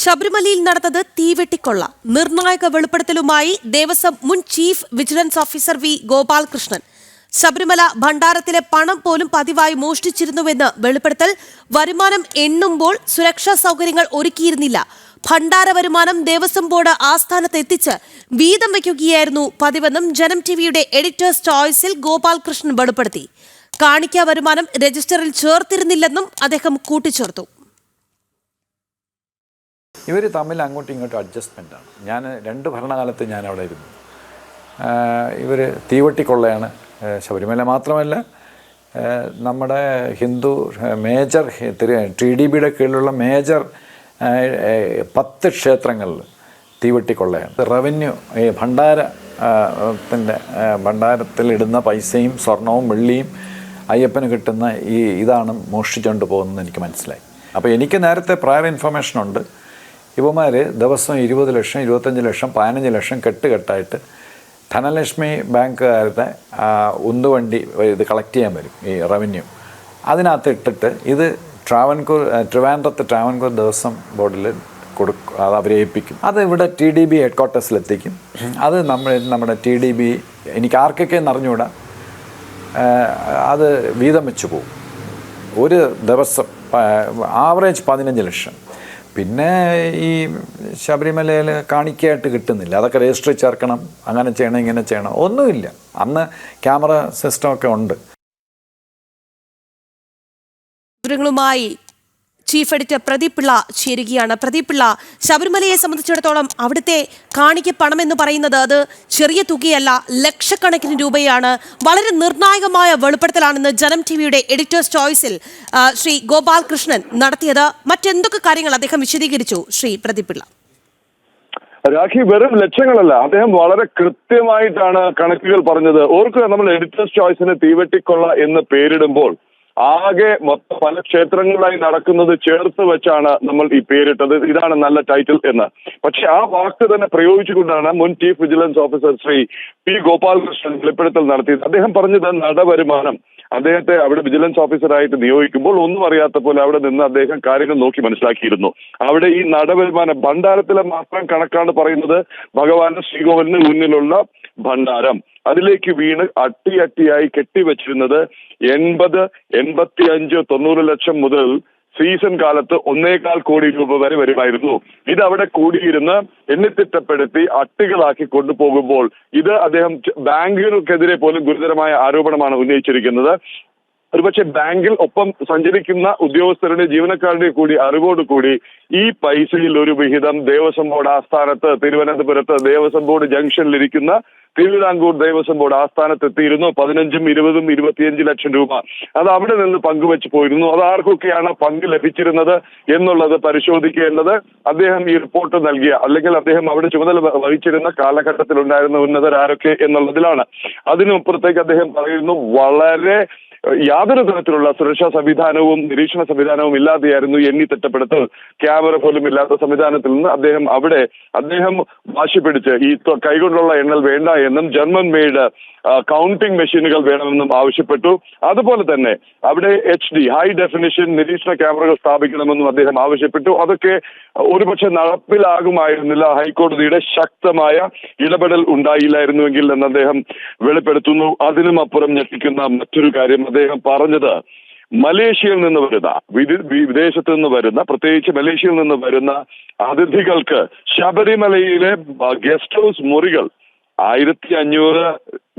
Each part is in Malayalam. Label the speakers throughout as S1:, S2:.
S1: ശബരിമലയിൽ നടന്നത് തീവെട്ടിക്കൊള്ള. നിർണായക വെളിപ്പെടുത്തലുമായി ദേവസ്വം മുൻ chief vigilance officer V Gopalakrishnan. Sabarimala ഭണ്ഡാരത്തിലെ പണം പോലും പതിവായി മോഷ്ടിച്ചിരുന്നുവെന്ന് വെളിപ്പെടുത്തൽ. വരുമാനം എണ്ണുമ്പോൾ സുരക്ഷാ സൗകര്യങ്ങൾ ഒരുക്കിയിരുന്നില്ല. ഭണ്ഡാര വരുമാനം ദേവസ്വം ബോർഡ് ആസ്ഥാനത്ത് എത്തിച്ച് വീതം വയ്ക്കുകയായിരുന്നു പതിവെന്നും ജനം ടിവിയുടെ എഡിറ്റേഴ്സ് ചോയ്സിൽ ഗോപാലകൃഷ്ണൻ വെളിപ്പെടുത്തി. കാണിക്ക വരുമാനം രജിസ്റ്ററിൽ ചേർത്തിരുന്നില്ലെന്നും അദ്ദേഹം കൂട്ടിച്ചേർത്തു.
S2: ഇവർ തമ്മിൽ അങ്ങോട്ടും ഇങ്ങോട്ടും അഡ്ജസ്റ്റ്മെൻറ്റാണ്. ഞാൻ 2 ഭരണകാലത്ത് ഞാൻ അവിടെ ഇരുന്നു. ഇവർ തീവട്ടിക്കൊള്ളയാണ്. ശബരിമല മാത്രമല്ല, നമ്മുടെ ഹിന്ദു മേജർ TDBയുടെ കീഴിലുള്ള മേജർ 10 ക്ഷേത്രങ്ങളിൽ തീവട്ടിക്കൊള്ളയാണ്. റവന്യൂ ഭണ്ഡാരത്തിലിടുന്ന പൈസയും സ്വർണവും വെള്ളിയും അയ്യപ്പന് കിട്ടുന്ന ഇതാണ് മോഷ്ടിച്ചുകൊണ്ട് പോകുന്നതെന്ന് എനിക്ക് മനസ്സിലായി. അപ്പോൾ എനിക്ക് നേരത്തെ പ്രയർ ഇൻഫർമേഷനുണ്ട്. ഇവന്മാർ ദിവസം 20 ലക്ഷം 25 ലക്ഷം 15 ലക്ഷം കെട്ടായിട്ട് ധനലക്ഷ്മി ബാങ്കുകാരുടെ ഉന്തുവണ്ടി ഇത് കളക്ട് ചെയ്യാൻ വരും, ഈ റവന്യൂ. അതിനകത്ത് ഇട്ടിട്ട് ഇത് ട്രിവാൻഡ്രത്ത് ട്രാവൻകൂർ ദേവസ്വം ബോർഡിൽ അത് അവരെ ഏൽപ്പിക്കും. അത് ഇവിടെ TDB ഹെഡ് ക്വാർട്ടേഴ്സിലെത്തിക്കും. അത് നമ്മുടെ TDB എനിക്ക് ആർക്കൊക്കെ എന്നറിഞ്ഞുകൂടാ, അത് വീതം വെച്ച് പോകും. ഒരു ദിവസം ആവറേജ് 15 ലക്ഷം. പിന്നെ ഈ ശബരിമലയിൽ കാണിക്കയായിട്ട് കിട്ടുന്നില്ല. അതൊക്കെ രജിസ്റ്ററിൽ ചേർക്കണം, അങ്ങനെ ചെയ്യണം, ഇങ്ങനെ ചെയ്യണം, ഒന്നുമില്ല. അന്ന് ക്യാമറ സിസ്റ്റമൊക്കെ ഉണ്ട്.
S1: വിവരങ്ങളുമായി ചീഫ് എഡിറ്റർ പ്രദീപ് പിള്ള ചേരുകയാണ്. പ്രദീപ് പിള്ള, ശബരിമലയെ സംബന്ധിച്ചിടത്തോളം അവിടുത്തെ കാണിക്ക പണം എന്ന് പറയുന്നത് അത് ചെറിയ തുകയല്ല, ലക്ഷക്കണക്കിന് രൂപയാണ്. വളരെ നിർണായകമായ വെളിപ്പെടുത്തലാണെന്ന് ജനം ടിവിയുടെ എഡിറ്റേഴ്സ് ചോയ്സിൽ ശ്രീ ഗോപാലകൃഷ്ണൻ നടത്തിയത്. മറ്റെന്തൊക്കെ കാര്യങ്ങൾ അദ്ദേഹം വിശദീകരിച്ചു ശ്രീ പ്രദീപ് പിള്ള?
S3: രാഖി, വെറും ലക്ഷങ്ങളല്ല, അദ്ദേഹം വളരെ കൃത്യമായിട്ടാണ് കണക്കുകൾ പറഞ്ഞത്. ഓർക്കുക, നമ്മൾ എഡിറ്റേഴ്സ് ചോയ്സിന് തീവെട്ടിക്കൊള്ള എന്ന് പേരിടുമ്പോൾ ആകെ മൊത്തം പല ക്ഷേത്രങ്ങളായി നടക്കുന്നത് ചേർത്ത് വെച്ചാണ് നമ്മൾ ഈ പേരിട്ടത്. ഇതാണ് നല്ല ടൈറ്റിൽ എന്ന്. പക്ഷെ ആ വാക്ക് തന്നെ പ്രയോഗിച്ചുകൊണ്ടാണ് മുൻ chief vigilance officer Shri P Gopalakrishnan വെളിപ്പെടുത്തൽ നടത്തിയത്. അദ്ദേഹം പറഞ്ഞത് നടവരുമാനം. അദ്ദേഹത്തെ അവിടെ വിജിലൻസ് ഓഫീസറായിട്ട് നിയോഗിക്കുമ്പോൾ ഒന്നും അറിയാത്ത പോലെ അവിടെ നിന്ന് അദ്ദേഹം കാര്യങ്ങൾ നോക്കി മനസ്സിലാക്കിയിരുന്നു. അവിടെ ഈ നടവരുമാനം ഭണ്ഡാരത്തിലെ മാത്രം കണക്കാണ് പറയുന്നത്. ഭഗവാന്റെ ശ്രീകോവിലിന് മുന്നിലുള്ള ഭണ്ഡാരം, അതിലേക്ക് വീണ് അട്ടിയായി കെട്ടിവെച്ചിരുന്നത് 80, 85, 90 ലക്ഷം മുതൽ സീസൺ കാലത്ത് 1.25 കോടി രൂപ വരെ വരുമായിരുന്നു. ഇത് അവിടെ കൂടിയിരുന്ന് എണ്ണിത്തിട്ടപ്പെടുത്തി അട്ടികളാക്കി കൊണ്ടുപോകുമ്പോൾ ഇത് അദ്ദേഹം ബാങ്കുകൾക്കെതിരെ പോലും ഗുരുതരമായ ആരോപണമാണ് ഉന്നയിച്ചിരിക്കുന്നത്. ഒരുപക്ഷെ ബാങ്കിൽ ഒപ്പം സഞ്ചരിക്കുന്ന ഉദ്യോഗസ്ഥരുടെ ജീവനക്കാരുടെ കൂടി അറിവോടുകൂടി ഈ പൈസയിൽ ഒരു വിഹിതം ദേവസ്വം ബോർഡ് ആസ്ഥാനത്ത് തിരുവനന്തപുരത്ത് ദേവസ്വം ബോർഡ് ജംഗ്ഷനിലിരിക്കുന്ന തിരുവിതാംകൂർ ദേവസ്വം ബോർഡ് ആസ്ഥാനത്ത് എത്തിയിരുന്നു. 15, 20, 25 ലക്ഷം രൂപ അത് അവിടെ നിന്ന് പങ്കുവെച്ച് പോയിരുന്നു. അത് ആർക്കൊക്കെയാണ് പങ്ക് ലഭിച്ചിരുന്നത് എന്നുള്ളത് പരിശോധിക്കേണ്ടത് അദ്ദേഹം ഈ റിപ്പോർട്ട് നൽകിയ, അല്ലെങ്കിൽ അദ്ദേഹം അവിടെ ചുമതല വഹിച്ചിരുന്ന കാലഘട്ടത്തിലുണ്ടായിരുന്ന ഉന്നതരാരൊക്കെ എന്നുള്ളതിലാണ്. അതിനപ്പുറത്തേക്ക് അദ്ദേഹം പറയുന്നു, വളരെ യാതൊരു തരത്തിലുള്ള സുരക്ഷാ സംവിധാനവും നിരീക്ഷണ സംവിധാനവും ഇല്ലാതെയായിരുന്നു എണ്ണിത്തിട്ടപ്പെടുത്തൽ. ക്യാമറ പോലും ഇല്ലാത്ത സംവിധാനത്തിൽ നിന്ന് അദ്ദേഹം വാശി പിടിച്ച് ഈ കൈകൊണ്ടുള്ള എണ്ണൽ വേണ്ട എന്നും ജർമ്മൻ മെയ്ഡ് കൗണ്ടിംഗ് മെഷീനുകൾ വേണമെന്നും ആവശ്യപ്പെട്ടു. അതുപോലെ തന്നെ അവിടെ HD ഹൈ ഡെഫിനിഷൻ നിരീക്ഷണ ക്യാമറകൾ സ്ഥാപിക്കണമെന്നും അദ്ദേഹം ആവശ്യപ്പെട്ടു. അതൊക്കെ ഒരുപക്ഷെ നടപ്പിലാകുമായിരുന്നില്ല, ഹൈക്കോടതിയുടെ ശക്തമായ ഇടപെടൽ ഉണ്ടായില്ലായിരുന്നുവെങ്കിൽ എന്ന് അദ്ദേഹം വെളിപ്പെടുത്തുന്നു. അതിനും അപ്പുറം ഞെട്ടിക്കുന്ന മറ്റൊരു കാര്യം അദ്ദേഹം പറഞ്ഞത്, മലേഷ്യയിൽ നിന്ന് വരുന്ന വിദേശത്ത് നിന്ന് വരുന്ന, പ്രത്യേകിച്ച് മലേഷ്യയിൽ നിന്ന് വരുന്ന അതിഥികൾക്ക് ശബരിമലയിലെ ഗസ്റ്റ് ഹൗസ് മുറികൾ 1500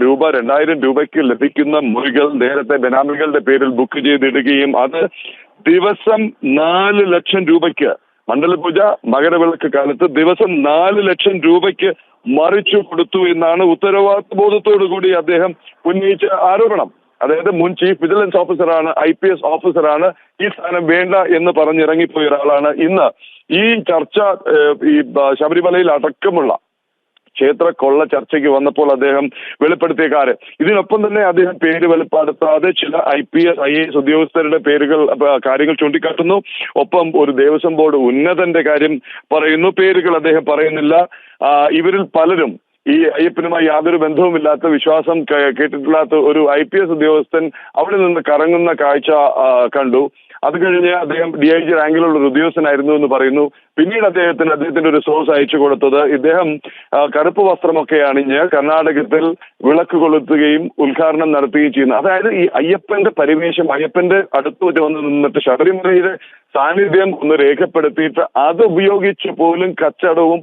S3: രൂപ 2000 രൂപയ്ക്ക് ലഭിക്കുന്ന മുറികൾ നേരത്തെ ബെനാമികളുടെ പേരിൽ ബുക്ക് ചെയ്തിടുകയും അത് ദിവസം 4 ലക്ഷം രൂപയ്ക്ക്, മണ്ഡലപൂജ മകരവിളക്ക് കാലത്ത് ദിവസം 4 ലക്ഷം രൂപയ്ക്ക് മറിച്ചു കൊടുത്തു എന്നാണ് ഉത്തരവാദിത്വ ബോധത്തോടു കൂടി അദ്ദേഹം ഉന്നയിച്ച ആരോപണം. അതായത് മുൻ ചീഫ് വിജിലൻസ് ഓഫീസറാണ്, IPS ഓഫീസറാണ്, ഈ സ്ഥാനം വേണ്ട എന്ന് പറഞ്ഞിറങ്ങിപ്പോയ ഒരാളാണ്. ഇന്ന് ഈ ചർച്ച ഈ ശബരിമലയിൽ അടക്കമുള്ള ക്ഷേത്ര കൊള്ള ചർച്ചയ്ക്ക് വന്നപ്പോൾ അദ്ദേഹം വെളിപ്പെടുത്തിയ കാര്യം. ഇതിനൊപ്പം തന്നെ അദ്ദേഹം പേര് വെളിപ്പെടുത്താതെ ചില IPS IAS ഉദ്യോഗസ്ഥരുടെ കാര്യങ്ങൾ ചൂണ്ടിക്കാട്ടുന്നു. ഒപ്പം ഒരു ദേവസ്വം ബോർഡ് ഉന്നതന്റെ കാര്യം പറയുന്നു. പേരുകൾ അദ്ദേഹം പറയുന്നില്ല. ഇവരിൽ പലരും ഈ അയ്യപ്പനുമായി യാതൊരു ബന്ധവുമില്ലാത്ത, വിശ്വാസം കേട്ടിട്ടില്ലാത്ത ഒരു IPS ഉദ്യോഗസ്ഥൻ അവിടെ നിന്ന് കറങ്ങുന്ന കാഴ്ച കണ്ടു. അത് കഴിഞ്ഞ് അദ്ദേഹം DIG റാങ്കിലുള്ള ഒരു ഉദ്യോഗസ്ഥനായിരുന്നു എന്ന് പറയുന്നു. പിന്നീട് അദ്ദേഹത്തിന്റെ ഒരു സോഴ്സ് അയച്ചു കൊടുത്തത് ഇദ്ദേഹം കറുപ്പ് വസ്ത്രമൊക്കെ അണിഞ്ഞ് കർണാടകത്തിൽ വിളക്ക് കൊളുത്തുകയും ഉദ്ഘാടനം നടത്തുകയും ചെയ്യുന്നു. അതായത് ഈ അയ്യപ്പന്റെ പരിവേഷം, അയ്യപ്പന്റെ അടുത്ത് വന്ന് നിന്നിട്ട് ശബരിമലയിലെ സാന്നിധ്യം ഒന്ന് രേഖപ്പെടുത്തിയിട്ട് അത് ഉപയോഗിച്ച് പോലും കച്ചവടവും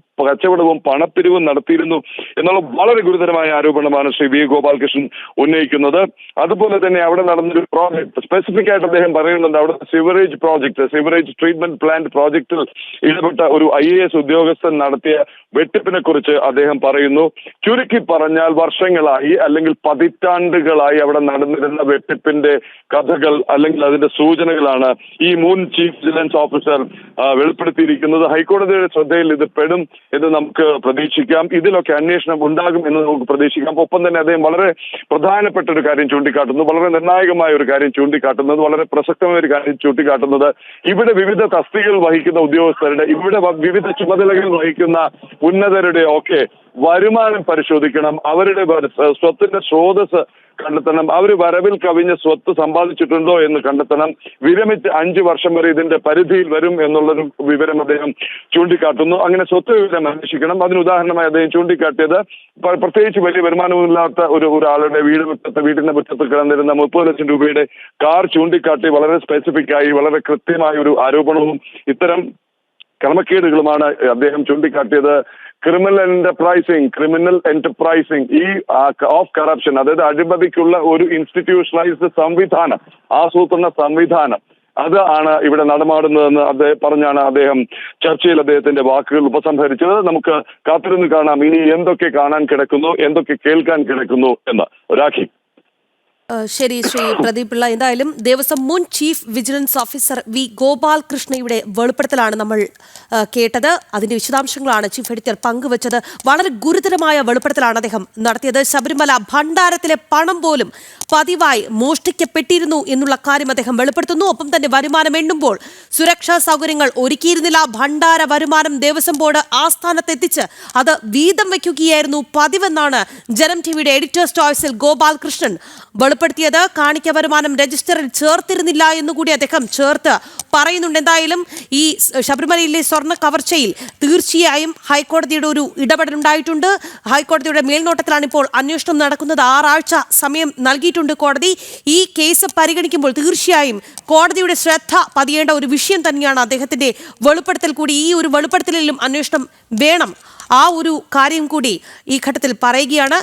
S3: പണപ്പിരിവും നടത്തിയിരുന്നു എന്നുള്ള വളരെ ഗുരുതരമായ ആരോപണമാണ് ശ്രീ വി ഗോപാലകൃഷ്ണൻ ഉന്നയിക്കുന്നത്. അതുപോലെ തന്നെ അവിടെ നടന്നൊരു പ്രോജക്ട് സ്പെസിഫിക് ആയിട്ട് അദ്ദേഹം പറയുന്നുണ്ട്. അവിടെ സിവറേജ് ട്രീറ്റ്മെന്റ് പ്ലാന്റ് പ്രോജക്റ്റിൽ ഇടപെട്ട ഒരു IAS ഉദ്യോഗസ്ഥൻ നടത്തിയ വെട്ടിപ്പിനെ കുറിച്ച് അദ്ദേഹം പറയുന്നു. ചുരുക്കി പറഞ്ഞാൽ വർഷങ്ങളായി അല്ലെങ്കിൽ പതിറ്റാണ്ടുകളായി അവിടെ നടന്നിരുന്ന വെട്ടിപ്പിന്റെ കഥകൾ അല്ലെങ്കിൽ അതിന്റെ സൂചനകളാണ് ഈ മുൻ ചീഫ് വിജിലൻസ് ഓഫീസർ വെളിപ്പെടുത്തിയിരിക്കുന്നത്. ഹൈക്കോടതിയുടെ ശ്രദ്ധയിൽ ഇത് പെടും എന്ന് നമുക്ക് പ്രതീക്ഷിക്കാം. ഇതിലൊക്കെ അന്വേഷണം ഉണ്ടാകും എന്ന് നമുക്ക് പ്രതീക്ഷിക്കാം. ഒപ്പം തന്നെ അദ്ദേഹം വളരെ പ്രധാനപ്പെട്ട ഒരു കാര്യം ചൂണ്ടിക്കാട്ടുന്നു, വളരെ നിർണായകമായ ഒരു കാര്യം ചൂണ്ടിക്കാട്ടുന്നത്, വളരെ പ്രസക്തമായ ഒരു കാര്യം ചൂണ്ടിക്കാട്ടുന്നത് ഇവിടെ വിവിധ തസ്തികകൾ വഹിക്കുന്ന ഉദ്യോഗസ്ഥരുടെ, ഇവിടെ വിവിധ ചുമതലകൾ വഹിക്കുന്ന ഉന്നതരുടെ ഒക്കെ വരുമാനം പരിശോധിക്കണം, അവരുടെ സ്വത്തിന്റെ സ്രോതസ് കണ്ടെത്തണം, അവർ വരവിൽ കവിഞ്ഞ സ്വത്ത് സമ്പാദിച്ചിട്ടുണ്ടോ എന്ന് കണ്ടെത്തണം. വിരമിച്ച് 5 വർഷം വരെ ഇതിന്റെ പരിധിയിൽ വരും എന്നുള്ളൊരു വിവരം അദ്ദേഹം ചൂണ്ടിക്കാട്ടുന്നു. അങ്ങനെ സ്വത്ത് വിവരം അന്വേഷിക്കണം. അതിന് ഉദാഹരണമായി അദ്ദേഹം ചൂണ്ടിക്കാട്ടിയത് പ്രത്യേകിച്ച് വലിയ വരുമാനമില്ലാത്ത ഒരാളുടെ വീടിന്റെ മുറ്റത്ത് കിടന്നിരുന്ന 30 ലക്ഷം രൂപയുടെ കാർ ചൂണ്ടിക്കാട്ടി വളരെ സ്പെസിഫിക് ആയി വളരെ കൃത്യമായ ഒരു ആരോപണവും ഇത്തരം ക്രമക്കേടുകളുമാണ് അദ്ദേഹം ചൂണ്ടിക്കാട്ടിയത്. ക്രിമിനൽ എന്റർപ്രൈസിംഗ് ഈ ഓഫ് കറപ്ഷൻ, അതായത് അഴിമതിക്കുള്ള ഒരു ഇൻസ്റ്റിറ്റ്യൂഷണലൈസ്ഡ് സംവിധാനം, ആസൂത്രണ സംവിധാനം, അത് ആണ് ഇവിടെ നടമാടുന്നതെന്ന് പറഞ്ഞാണ് അദ്ദേഹം ചർച്ചയിൽ അദ്ദേഹത്തിന്റെ വാക്കുകൾ ഉപസംഹരിച്ചത്. നമുക്ക് കാത്തിരുന്ന് കാണാം ഇനി എന്തൊക്കെ കാണാൻ കിടക്കുന്നു, എന്തൊക്കെ കേൾക്കാൻ കിടക്കുന്നു എന്ന്. രാഖി.
S1: ശരി ശ്രീ പ്രദീപ് പിള്ള, എന്തായാലും ദേവസ്വം മുൻ ചീഫ് വിജിലൻസ് ഓഫീസർ വി ഗോപാലകൃഷ്ണയുടെ വെളിപ്പെടുത്തലാണ് നമ്മൾ കേട്ടത്. അതിന്റെ വിശദാംശങ്ങളാണ് ചീഫ് എഡിറ്റർ പങ്കുവച്ചത്. വളരെ ഗുരുതരമായ വെളിപ്പെടുത്തലാണ് അദ്ദേഹം നടത്തിയത്. ശബരിമല ഭണ്ഡാരത്തിലെ പണം പോലും പതിവായി മോഷ്ടിക്കപ്പെട്ടിരുന്നു എന്നുള്ള കാര്യം അദ്ദേഹം വെളിപ്പെടുത്തുന്നു. ഒപ്പം തന്നെ വരുമാനം എണ്ണുമ്പോൾ സുരക്ഷാ സൗകര്യങ്ങൾ ഒരുക്കിയിരുന്നില്ല. ഭണ്ഡാര വരുമാനം ദേവസ്വം ബോർഡ് ആസ്ഥാനത്തെത്തിച്ച് അത് വീതം വയ്ക്കുകയായിരുന്നു പതിവെന്നാണ് ജനം ടിവിയുടെ എഡിറ്റേഴ്സ് ചോയ്സിൽ ഗോപാലകൃഷ്ണൻ വെളിപ്പെടുത്തിയത്. കാണിക്ക വരുമാനം രജിസ്റ്ററിൽ ചേർത്തിരുന്നില്ല എന്നുകൂടി അദ്ദേഹം ചേർത്ത് പറയുന്നുണ്ട്. എന്തായാലും ഈ ശബരിമലയിലെ സ്വർണ്ണ കവർച്ചയിൽ തീർച്ചയായും ഹൈക്കോടതിയുടെ ഒരു ഇടപെടലുണ്ടായിട്ടുണ്ട്. ഹൈക്കോടതിയുടെ മേൽനോട്ടത്തിലാണ് ഇപ്പോൾ അന്വേഷണം നടക്കുന്നത്. 6 ആഴ്ച സമയം നൽകിയിട്ടുണ്ട് കോടതി. ഈ കേസ് പരിഗണിക്കുമ്പോൾ തീർച്ചയായും കോടതിയുടെ ശ്രദ്ധ പതിയേണ്ട ഒരു വിഷയം തന്നെയാണ് അദ്ദേഹത്തിന്റെ വെളിപ്പെടുത്തൽ കൂടി. ഈ ഒരു വെളിപ്പെടുത്തലിലും അന്വേഷണം വേണം, ആ ഒരു കാര്യം കൂടി ഈ ഘട്ടത്തിൽ പറയുകയാണ്.